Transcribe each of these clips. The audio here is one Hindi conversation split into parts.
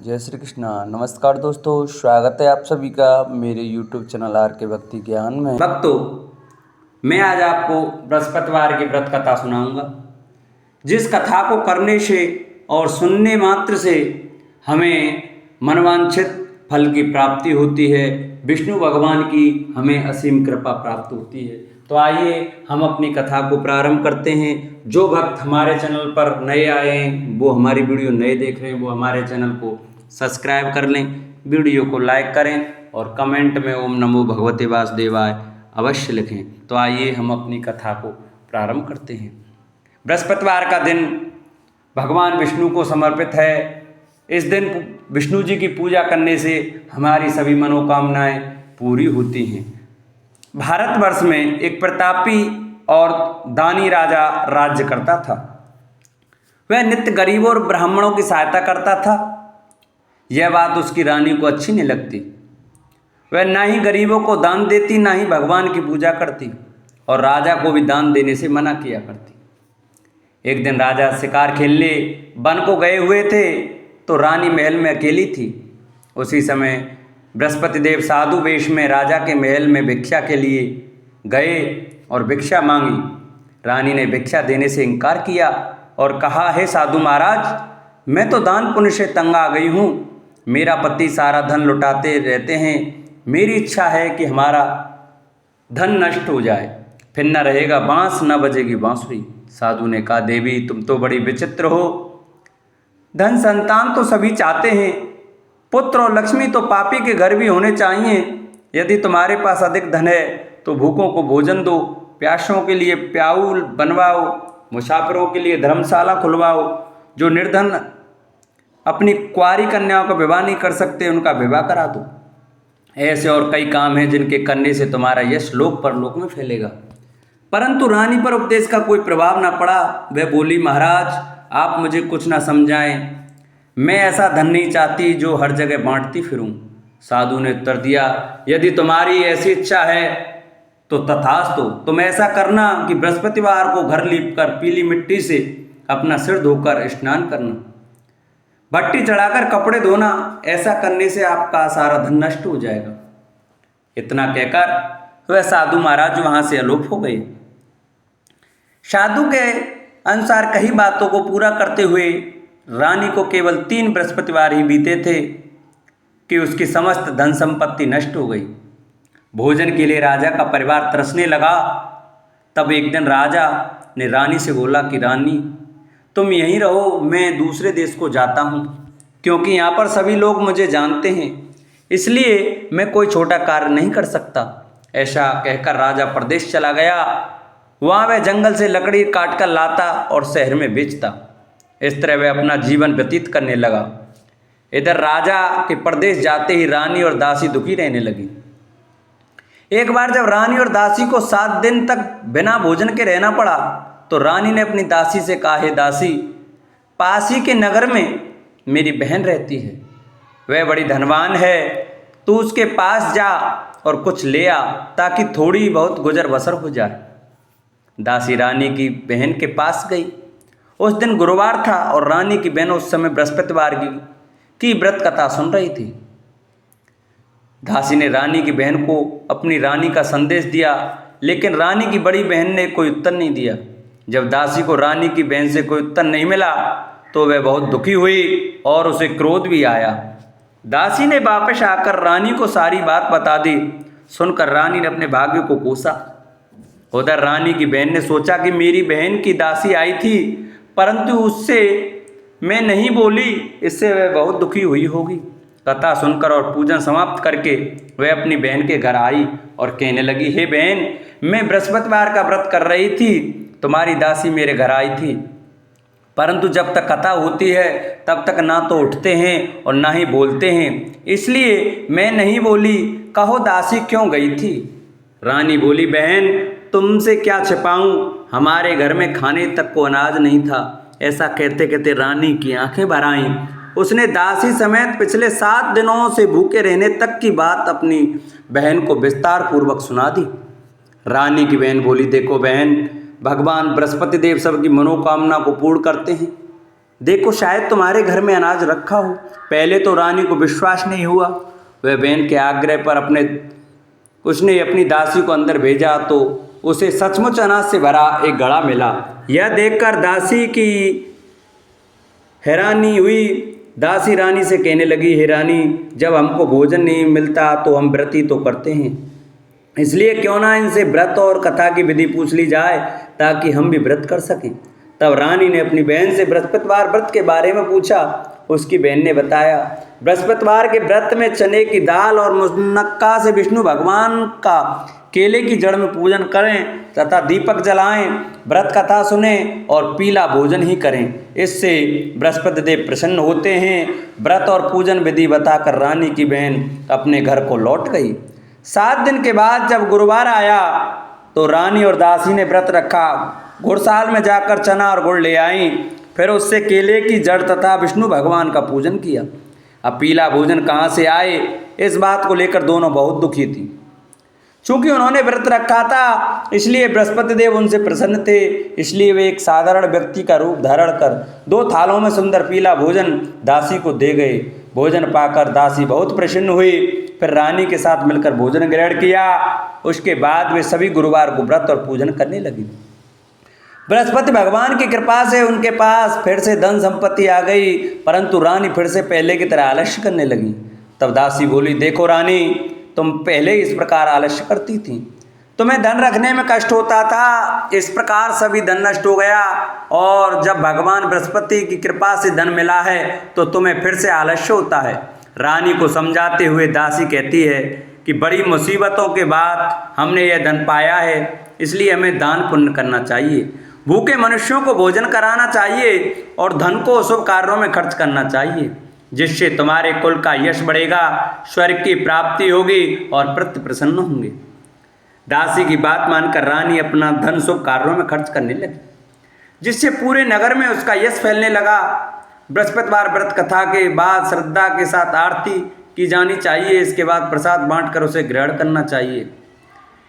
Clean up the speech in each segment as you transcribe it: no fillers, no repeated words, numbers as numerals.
जय श्री कृष्णा। नमस्कार दोस्तों, स्वागत है आप सभी का मेरे YouTube चैनल आर के भक्ति ज्ञान में। भक्तों, मैं आज आपको बृहस्पतिवार की व्रत कथा सुनाऊंगा, जिस कथा को करने से और सुनने मात्र से हमें मनवांछित फल की प्राप्ति होती है। विष्णु भगवान की हमें असीम कृपा प्राप्त होती है। तो आइए हम अपनी कथा को प्रारंभ करते हैं। जो भक्त हमारे चैनल पर नए आए हैं, वो हमारी वीडियो नए देख रहे हैं, वो हमारे चैनल को सब्सक्राइब कर लें, वीडियो को लाइक करें और कमेंट में ओम नमो भगवते वासुदेवाय अवश्य लिखें। तो आइए हम अपनी कथा को प्रारंभ करते हैं। बृहस्पतिवार का दिन भगवान विष्णु को समर्पित है। इस दिन विष्णु जी की पूजा करने से हमारी सभी मनोकामनाएं पूरी होती हैं। भारतवर्ष में एक प्रतापी और दानी राजा राज्य करता था। वह नित्य गरीबों और ब्राह्मणों की सहायता करता था। यह बात उसकी रानी को अच्छी नहीं लगती। वह ना ही गरीबों को दान देती, ना ही भगवान की पूजा करती और राजा को भी दान देने से मना किया करती। एक दिन राजा शिकार खेलने वन को गए हुए थे, तो रानी महल में अकेली थी। उसी समय बृहस्पति देव साधु वेश में राजा के महल में भिक्षा के लिए गए और भिक्षा मांगी। रानी ने भिक्षा देने से इनकार किया और कहा, हे साधु महाराज, मैं तो दान पुण्य से तंग आ गई हूँ। मेरा पति सारा धन लुटाते रहते हैं। मेरी इच्छा है कि हमारा धन नष्ट हो जाए, फिर न रहेगा बांस, न बजेगी बांसुरी। साधु ने कहा, देवी तुम तो बड़ी विचित्र हो। धन संतान तो सभी चाहते हैं, पुत्र और लक्ष्मी तो पापी के घर भी होने चाहिए। यदि तुम्हारे पास अधिक धन है तो भूखों को भोजन दो, प्यासों के लिए प्याऊल बनवाओ, मुसाफिरों के लिए धर्मशाला खुलवाओ। जो निर्धन अपनी कुंवारी कन्याओं का विवाह नहीं कर सकते, उनका विवाह करा दो। ऐसे और कई काम हैं जिनके करने से तुम्हारा यश लोक परलोक में फैलेगा। परंतु रानी पर उपदेश का कोई प्रभाव न पड़ा। वह बोली, महाराज आप मुझे कुछ ना समझाएं। मैं ऐसा धन नहीं चाहती जो हर जगह बांटती फिरूं। साधु ने उत्तर दिया, यदि तुम्हारी ऐसी इच्छा है तो तथास्तु। तुम ऐसा करना कि बृहस्पतिवार को घर लीपकर पीली मिट्टी से अपना सिर धोकर स्नान करना, भट्टी चढ़ाकर कपड़े धोना। ऐसा करने से आपका सारा धन नष्ट हो जाएगा। इतना कहकर वह साधु महाराज वहां से अलोप हो गए। साधु के अनुसार कई बातों को पूरा करते हुए रानी को केवल 3 बृहस्पतिवार ही बीते थे कि उसकी समस्त धन संपत्ति नष्ट हो गई। भोजन के लिए राजा का परिवार तरसने लगा। तब एक दिन राजा ने रानी से बोला कि रानी तुम यहीं रहो, मैं दूसरे देश को जाता हूँ, क्योंकि यहाँ पर सभी लोग मुझे जानते हैं, इसलिए मैं कोई छोटा कार्य नहीं कर सकता। ऐसा कहकर राजा प्रदेश चला गया। वहाँ वह जंगल से लकड़ी काट कर लाता और शहर में बेचता। इस तरह वह अपना जीवन व्यतीत करने लगा। इधर राजा के प्रदेश जाते ही रानी और दासी दुखी रहने लगी। एक बार जब रानी और दासी को 7 दिन तक बिना भोजन के रहना पड़ा, तो रानी ने अपनी दासी से कहा, हे दासी, पास ही के नगर में मेरी बहन रहती है, वह बड़ी धनवान है, तू उसके पास जा और कुछ ले आ, ताकि थोड़ी बहुत गुजर बसर हो जाए। दासी रानी की बहन के पास गई। उस दिन गुरुवार था और रानी की बहन उस समय बृहस्पतिवार की व्रत कथा सुन रही थी। दासी ने रानी की बहन को अपनी रानी का संदेश दिया, लेकिन रानी की बड़ी बहन ने कोई उत्तर नहीं दिया। जब दासी को रानी की बहन से कोई उत्तर नहीं मिला तो वह बहुत दुखी हुई और उसे क्रोध भी आया। दासी ने वापस आकर रानी को सारी बात बता दी। सुनकर रानी ने अपने भाग्य को कोसा। उधर रानी की बहन ने सोचा कि मेरी बहन की दासी आई थी, परंतु उससे मैं नहीं बोली, इससे वह बहुत दुखी हुई होगी। कथा सुनकर और पूजन समाप्त करके वह अपनी बहन के घर आई और कहने लगी, हे बहन, मैं बृहस्पतिवार का व्रत कर रही थी, तुम्हारी दासी मेरे घर आई थी, परंतु जब तक कथा होती है तब तक ना तो उठते हैं और ना ही बोलते हैं, इसलिए मैं नहीं बोली। कहो दासी क्यों गई थी? रानी बोली, बहन तुमसे क्या छिपाऊं, हमारे घर में खाने तक को अनाज नहीं था। ऐसा कहते कहते रानी की आंखें भर आईं। उसने दासी समेत पिछले 7 दिनों से भूखे रहने तक की बात अपनी बहन को विस्तार पूर्वक सुना दी। रानी की बहन बोली, देखो बहन, भगवान बृहस्पति देव सबकी मनोकामना को पूर्ण करते हैं। देखो शायद तुम्हारे घर में अनाज रखा हो। पहले तो रानी को विश्वास नहीं हुआ। वह बहन के आग्रह पर उसने अपनी दासी को अंदर भेजा तो उसे सचमुच अनाज से भरा एक घड़ा मिला। यह देखकर दासी की हैरानी हुई। दासी रानी से कहने लगी, हे रानी, जब हमको भोजन नहीं मिलता तो हम व्रत ही तो करते हैं, इसलिए क्यों ना इनसे व्रत और कथा की विधि पूछ ली जाए ताकि हम भी व्रत कर सकें। तब रानी ने अपनी बहन से बृहस्पतिवार व्रत के बारे में पूछा। उसकी बहन ने बताया, बृहस्पतिवार के व्रत में चने की दाल और मुनक्का से विष्णु भगवान का केले की जड़ में पूजन करें तथा दीपक जलाएं, व्रत कथा सुने और पीला भोजन ही करें। इससे बृहस्पति देव प्रसन्न होते हैं। व्रत और पूजन विधि बताकर रानी की बहन अपने घर को लौट गई। 7 दिन के बाद जब गुरुवार आया तो रानी और दासी ने व्रत रखा। घुड़साल में जाकर चना और गुड़ ले आई, फिर उससे केले की जड़ तथा विष्णु भगवान का पूजन किया। अब पीला भोजन कहाँ से आए, इस बात को लेकर दोनों बहुत दुखी थी। चूंकि उन्होंने व्रत रखा था इसलिए बृहस्पति देव उनसे प्रसन्न थे, इसलिए वे एक साधारण व्यक्ति का रूप धारण कर 2 थालों में सुंदर पीला भोजन दासी को दे गए। भोजन पाकर दासी बहुत प्रसन्न हुई। फिर रानी के साथ मिलकर भोजन ग्रहण किया। उसके बाद वे सभी गुरुवार को व्रत और पूजन करने लगी। बृहस्पति भगवान की कृपा से उनके पास फिर से धन संपत्ति आ गई, परंतु रानी फिर से पहले की तरह आलस्य करने लगी। तब दासी बोली, देखो रानी, तुम पहले इस प्रकार आलस्य करती थी, तुम्हें धन रखने में कष्ट होता था, इस प्रकार सभी धन नष्ट हो गया, और जब भगवान बृहस्पति की कृपा से धन मिला है तो तुम्हें फिर से आलस्य होता है। रानी को समझाते हुए दासी कहती है कि बड़ी मुसीबतों के बाद हमने यह धन पाया है, इसलिए हमें दान पुण्य करना चाहिए, भूखे मनुष्यों को भोजन कराना चाहिए और धन को शुभ कार्यों में खर्च करना चाहिए, जिससे तुम्हारे कुल का यश बढ़ेगा, स्वर्ग की प्राप्ति होगी और पितृ प्रसन्न होंगे। दासी की बात मानकर रानी अपना धन शुभ कार्यों में खर्च करने लगी, जिससे पूरे नगर में उसका यश फैलने लगा। बृहस्पतिवार व्रत कथा के बाद श्रद्धा के साथ आरती की जानी चाहिए। इसके बाद प्रसाद बांटकर उसे ग्रहण करना चाहिए।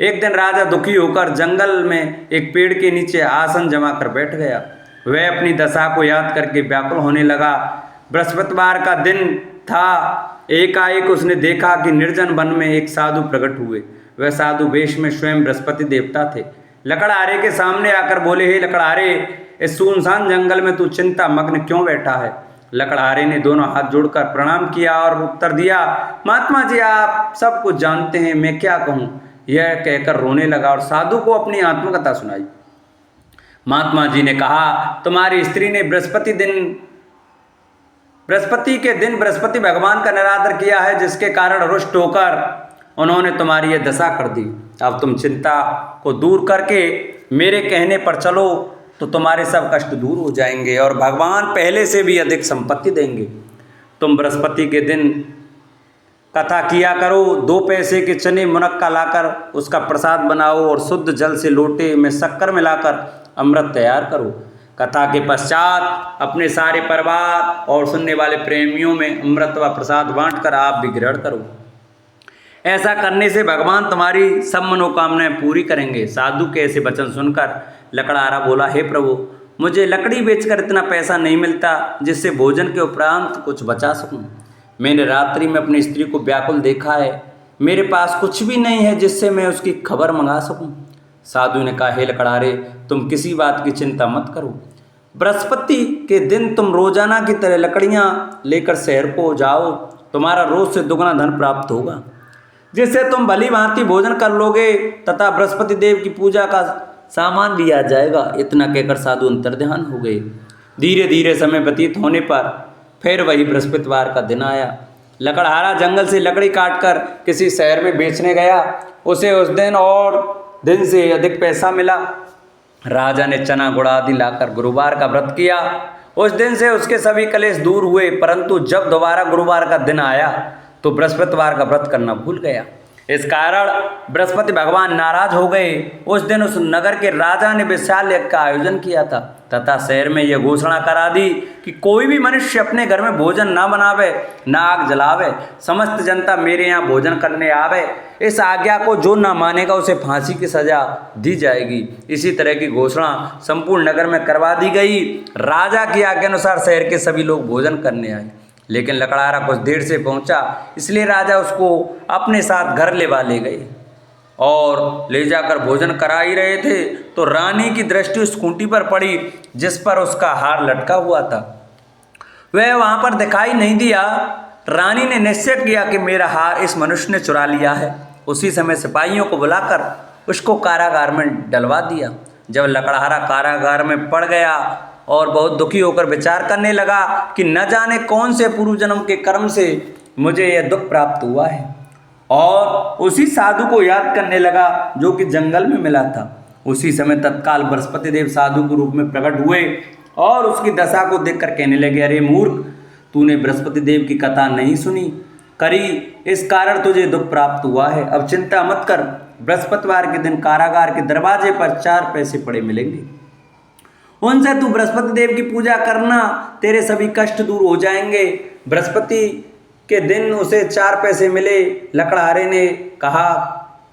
एक दिन राजा दुखी होकर जंगल में एक पेड़ के नीचे आसन जमा कर बैठ गया। वह अपनी दशा को याद करके व्याकुल होने लगा। बृहस्पतिवार का दिन था। एकाएक उसने देखा कि निर्जन वन में एक साधु प्रकट हुए। वह साधु वेश में स्वयं बृहस्पति देवता थे। लकड़हारे के सामने आकर बोले, हे लकड़हारे, इस सुनसान जंगल में तू चिंता मग्न क्यों बैठा है? लकड़हारे ने दोनों हाथ जोड़कर प्रणाम किया और उत्तर दिया, महात्मा जी, आप सब कुछ जानते हैं, मैं क्या कहूँ? यह कहकर रोने लगा और साधु को अपनी आत्मकथा सुनाई। महात्मा जी ने कहा, तुम्हारी स्त्री ने बृहस्पति के दिन बृहस्पति भगवान का निरादर किया है, जिसके कारण रुष्ट होकर उन्होंने तुम्हारी यह दशा कर दी। अब तुम चिंता को दूर करके मेरे कहने पर चलो तो तुम्हारे सब कष्ट दूर हो जाएंगे और भगवान पहले से भी अधिक संपत्ति देंगे। तुम बृहस्पति के दिन कथा किया करो, 2 पैसे के चने मुनक्का लाकर उसका प्रसाद बनाओ और शुद्ध जल से लोटे में शक्कर मिलाकर अमृत तैयार करो। कथा के पश्चात अपने सारे परिवार और सुनने वाले प्रेमियों में अमृत व प्रसाद बांटकर आप भी ग्रहण करो। ऐसा करने से भगवान तुम्हारी सब मनोकामनाएं पूरी करेंगे। साधु के ऐसे वचन सुनकर लकड़हारा बोला, हे प्रभु, मुझे लकड़ी बेचकर इतना पैसा नहीं मिलता जिससे भोजन के उपरांत कुछ बचा सकूं। मैंने रात्रि में अपनी स्त्री को व्याकुल देखा है, मेरे पास कुछ भी नहीं है जिससे मैं उसकी खबर मंगा सकूं। साधु ने कहा, हे लकड़हारे, तुम किसी बात की चिंता मत करो। बृहस्पति के दिन तुम रोजाना की तरह लकड़ियां लेकर शहर को जाओ, तुम्हारा रोज से दुगना धन प्राप्त होगा, जिससे तुम भली भांति भोजन कर लोगे तथा बृहस्पति देव की पूजा का सामान भी आ जाएगा। इतना कहकर साधु अंतर्ध्यान हो गए। धीरे धीरे समय व्यतीत होने पर फिर वही बृहस्पतिवार का दिन आया। लकड़हारा जंगल से लकड़ी काटकर किसी शहर में बेचने गया। उसे उस दिन और दिन से अधिक पैसा मिला। राजा ने चना गुड़ आदि लाकर गुरुवार का व्रत किया। उस दिन से उसके सभी कलेश दूर हुए, परंतु जब दोबारा गुरुवार का दिन आया तो बृहस्पतिवार का व्रत करना भूल गया। इस कारण बृहस्पति भगवान नाराज हो गए। उस दिन उस नगर के राजा ने विशाल यज्ञ का आयोजन किया था तथा शहर में यह घोषणा करा दी कि कोई भी मनुष्य अपने घर में भोजन न बनावे, न आग जलावे, समस्त जनता मेरे यहाँ भोजन करने आवे। इस आज्ञा को जो न मानेगा उसे फांसी की सजा दी जाएगी। इसी तरह की घोषणा संपूर्ण नगर में करवा दी गई। राजा की आज्ञा अनुसार शहर के सभी लोग भोजन करने आए, लेकिन लकड़हारा कुछ देर से पहुंचा, इसलिए राजा उसको अपने साथ घर ले गए और ले जाकर भोजन करा ही रहे थे तो रानी की दृष्टि उस खूंटी पर पड़ी जिस पर उसका हार लटका हुआ था। वह वहां पर दिखाई नहीं दिया। रानी ने निश्चय किया कि मेरा हार इस मनुष्य ने चुरा लिया है। उसी समय सिपाहियों को बुलाकर उसको कारागार में डलवा दिया। जब लकड़हारा कारागार में पड़ गया और बहुत दुखी होकर विचार करने लगा कि न जाने कौन से पूर्व जन्म के कर्म से मुझे यह दुख प्राप्त हुआ है, और उसी साधु को याद करने लगा जो कि जंगल में मिला था। उसी समय तत्काल बृहस्पति देव साधु के रूप में प्रकट हुए और उसकी दशा को देखकर कहने लगे, अरे मूर्ख, तूने बृहस्पति देव की कथा नहीं सुनी करी, इस कारण तुझे दुख प्राप्त हुआ है। अब चिंता मत कर, बृहस्पतिवार के दिन कारागार के दरवाजे पर 4 पैसे पड़े मिलेंगे, उनसे तू बृहस्पति देव की पूजा करना, तेरे सभी कष्ट दूर हो जाएंगे। बृहस्पति के दिन उसे 4 पैसे मिले। लकड़हारे ने कहा,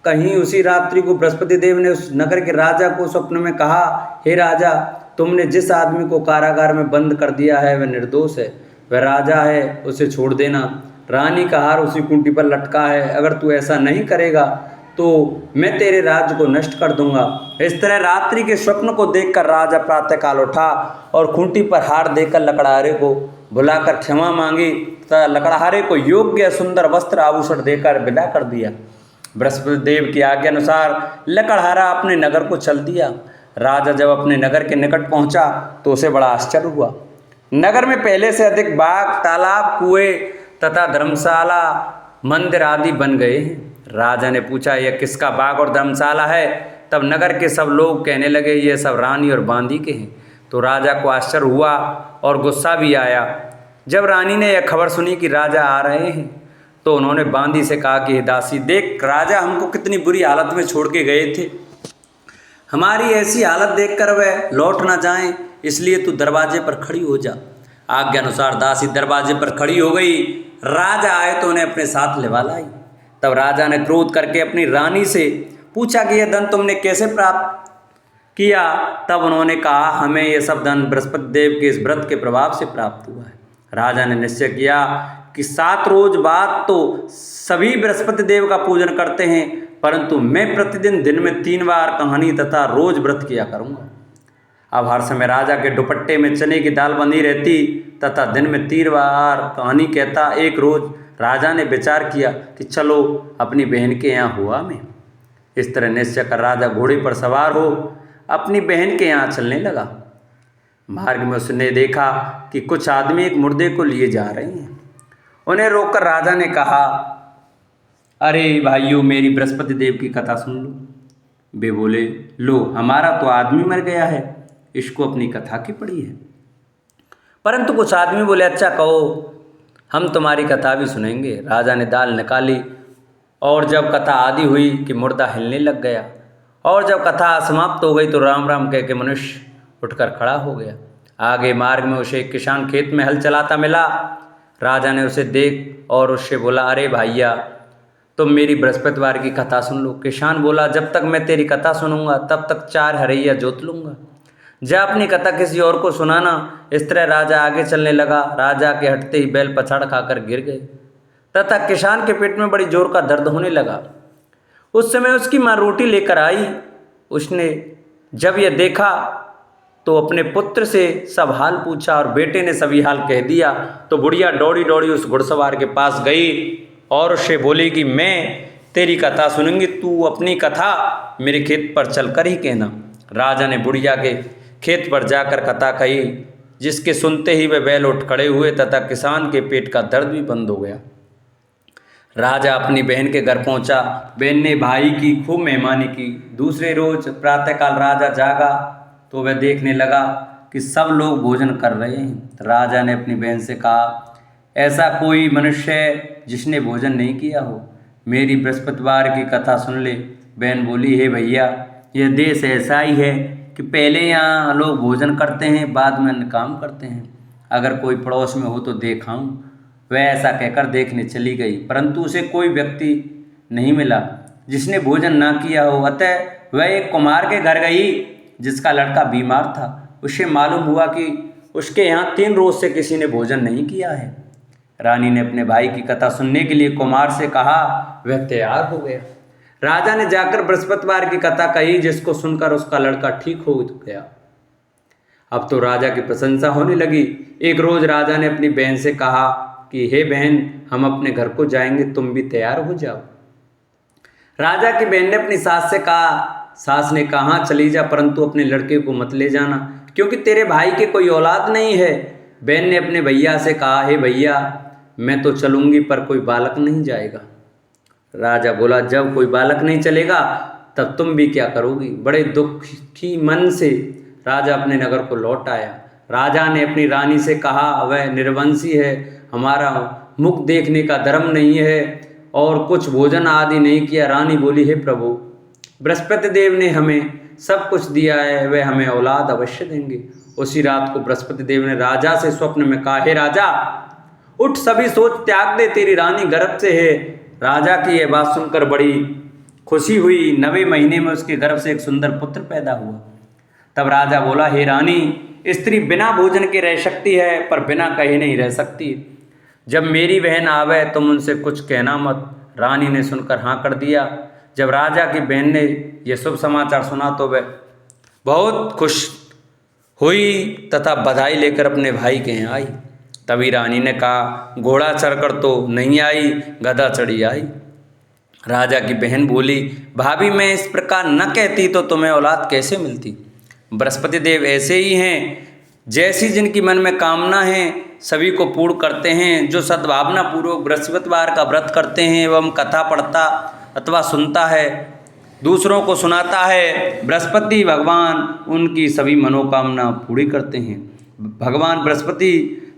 कहीं उसी रात्रि को बृहस्पति देव ने उस नगर के राजा को स्वप्न में कहा, हे राजा, तुमने जिस आदमी को कारागार में बंद कर दिया है वह निर्दोष है, वह राजा है, उसे छोड़ देना। रानी का हार उसी कुंटी पर लटका है, अगर तू ऐसा नहीं करेगा तो मैं तेरे राज्य को नष्ट कर दूंगा। इस तरह रात्रि के स्वप्न को देखकर राजा प्रातःकाल उठा और खूंटी पर हार देकर लकड़हारे को बुलाकर क्षमा मांगी तथा लकड़हारे को योग्य सुंदर वस्त्र आभूषण देकर विदा कर दिया। बृहस्पति देव की आज्ञा अनुसार लकड़हारा अपने नगर को चल दिया। राजा जब अपने नगर के निकट पहुंचा तो उसे बड़ा आश्चर्य हुआ। नगर में पहले से अधिक बाग, तालाब, कुएं तथा धर्मशाला, मंदिर आदि बन गए हैं। राजा ने पूछा, यह किसका बाग और धर्मशाला है? तब नगर के सब लोग कहने लगे, ये सब रानी और बांदी के हैं। तो राजा को आश्चर्य हुआ और गुस्सा भी आया। जब रानी ने यह खबर सुनी कि राजा आ रहे हैं तो उन्होंने बांदी से कहा कि दासी, देख, राजा हमको कितनी बुरी हालत में छोड़ के गए थे, हमारी ऐसी हालत देखकर वह लौट ना जाएं, इसलिए तू दरवाजे पर खड़ी हो जा। आज्ञा अनुसार दासी दरवाजे पर खड़ी हो गई। राजा आए तो उन्हें अपने साथ लिवा लाई। तब राजा ने क्रोध करके अपनी रानी से पूछा कि यह धन तुमने कैसे प्राप्त किया? तब उन्होंने कहा, हमें यह सब धन बृहस्पति देव के इस व्रत के प्रभाव से प्राप्त हुआ है। राजा ने निश्चय किया कि 7 रोज बाद तो सभी बृहस्पति देव का पूजन करते हैं, परंतु मैं प्रतिदिन दिन में 3 बार कहानी तथा रोज व्रत किया करूँगा। अब हर समय राजा के दुपट्टे में चने की दाल बंधी रहती तथा दिन में 3 बार कहानी कहता। एक रोज राजा ने विचार किया कि चलो अपनी बहन के यहाँ हुआ मैं। इस तरह निश्चय कर राजा घोड़े पर सवार हो अपनी बहन के यहाँ चलने लगा। मार्ग में उसने देखा कि कुछ आदमी एक मुर्दे को लिए जा रहे हैं। उन्हें रोककर राजा ने कहा, अरे भाइयों, मेरी बृहस्पति देव की कथा सुन लो। वे बोले, लो, हमारा तो आदमी मर गया है, इसको अपनी कथा की पड़ी है। परंतु कुछ आदमी बोले, अच्छा कहो, हम तुम्हारी कथा भी सुनेंगे। राजा ने दाल निकाली और जब कथा आदि हुई कि मुर्दा हिलने लग गया, और जब कथा समाप्त हो गई तो राम राम कह के मनुष्य उठकर खड़ा हो गया। आगे मार्ग में उसे एक किसान खेत में हल चलाता मिला। राजा ने उसे देख और उससे बोला, अरे भैया, तुम मेरी बृहस्पतिवार की कथा सुन लो। किसान बोला, जब तक मैं तेरी कथा सुनूंगा तब तक 4 हरैया जोत लूँगा, जा अपनी कथा किसी और को सुनाना। इस तरह राजा आगे चलने लगा। राजा के हटते ही बैल पछाड़ खाकर गिर गए तथा किसान के पेट में बड़ी जोर का दर्द होने लगा। उस समय उसकी माँ रोटी लेकर आई। उसने जब यह देखा तो अपने पुत्र से सब हाल पूछा और बेटे ने सभी हाल कह दिया। तो बुढ़िया दौड़ी दौड़ी उस घुड़सवार के पास गई और उससे बोली कि मैं तेरी कथा सुनूंगी, तू अपनी कथा मेरे खेत पर चलकर ही कहना। राजा ने बुढ़िया के खेत पर जाकर कथा कही, जिसके सुनते ही वे बैल उठ खड़े हुए तथा किसान के पेट का दर्द भी बंद हो गया। राजा अपनी बहन के घर पहुंचा। बहन ने भाई की खूब मेहमानी की। दूसरे रोज प्रातःकाल राजा जागा तो वह देखने लगा कि सब लोग भोजन कर रहे हैं। राजा ने अपनी बहन से कहा, ऐसा कोई मनुष्य है जिसने भोजन नहीं किया हो? मेरी बृहस्पतिवार की कथा सुन ले। बहन बोली, हे भैया, यह देश ऐसा ही है कि पहले यहाँ लोग भोजन करते हैं, बाद में अन्य काम करते हैं। अगर कोई पड़ोस में हो तो देखाऊं। वह ऐसा कहकर देखने चली गई, परंतु उसे कोई व्यक्ति नहीं मिला जिसने भोजन ना किया हो। अतः वह एक कुम्हार के घर गई जिसका लड़का बीमार था। उसे मालूम हुआ कि उसके यहाँ 3 रोज से किसी ने भोजन नहीं किया है। रानी ने अपने भाई की कथा सुनने के लिए कुम्हार से कहा। वह तैयार हो गया। राजा ने जाकर बृहस्पतिवार की कथा कही, जिसको सुनकर उसका लड़का ठीक हो गया। अब तो राजा की प्रशंसा होने लगी। एक रोज राजा ने अपनी बहन से कहा कि हे बहन, हम अपने घर को जाएंगे, तुम भी तैयार हो जाओ। राजा की बहन ने अपनी सास से कहा। सास ने कहा, चली जा, परंतु अपने लड़के को मत ले जाना, क्योंकि तेरे भाई के कोई औलाद नहीं है। बहन ने अपने भैया से कहा, हे भैया, मैं तो चलूंगी, पर कोई बालक नहीं जाएगा। राजा बोला, जब कोई बालक नहीं चलेगा तब तुम भी क्या करोगी। बड़े दुखी मन से राजा अपने नगर को लौट आया। राजा ने अपनी रानी से कहा, वह निर्वंशी है, हमारा मुख देखने का धर्म नहीं है और कुछ भोजन आदि नहीं किया। रानी बोली, हे प्रभु, बृहस्पति देव ने हमें सब कुछ दिया है, वह हमें औलाद अवश्य देंगे। उसी रात को बृहस्पति देव ने राजा से स्वप्न में कहा, हे राजा, उठ, सभी सोच त्याग दे, तेरी रानी गर्भ से है। राजा की यह बात सुनकर बड़ी खुशी हुई। 9वें महीने में उसके गर्भ से एक सुंदर पुत्र पैदा हुआ। तब राजा बोला, हे रानी, स्त्री बिना भोजन के रह सकती है, पर बिना कहे नहीं रह सकती। जब मेरी बहन आवे तुम उनसे कुछ कहना मत। रानी ने सुनकर हाँ कर दिया। जब राजा की बहन ने यह शुभ समाचार सुना तो वह बहुत खुश हुई तथा बधाई लेकर अपने भाई के यहाँ आई। तभी रानी ने कहा, घोड़ा चढ़कर तो नहीं आई, गधा चढ़ी आई। राजा की बहन बोली, भाभी, मैं इस प्रकार न कहती तो तुम्हें औलाद कैसे मिलती। बृहस्पति देव ऐसे ही हैं, जैसी जिनकी मन में कामना है सभी को पूर्ण करते हैं। जो सद्भावना पूर्वक बृहस्पतिवार का व्रत करते हैं एवं कथा पढ़ता अथवा सुनता है, दूसरों को सुनाता है, बृहस्पति भगवान उनकी सभी मनोकामना पूरी करते हैं। भगवान बृहस्पति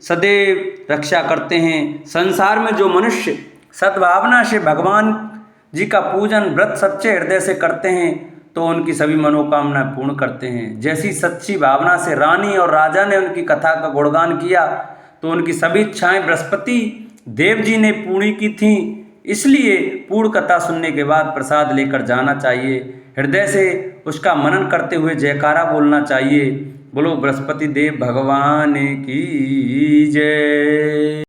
सदैव रक्षा करते हैं। संसार में जो मनुष्य सद्भावना से भगवान जी का पूजन व्रत सच्चे हृदय से करते हैं तो उनकी सभी मनोकामना पूर्ण करते हैं। जैसी सच्ची भावना से रानी और राजा ने उनकी कथा का गुणगान किया तो उनकी सभी इच्छाएं बृहस्पति देव जी ने पूरी की थीं। इसलिए पूर्ण कथा सुनने के बाद प्रसाद लेकर जाना चाहिए। हृदय से उसका मनन करते हुए जयकारा बोलना चाहिए। बोलो बृहस्पति देव भगवान की जय।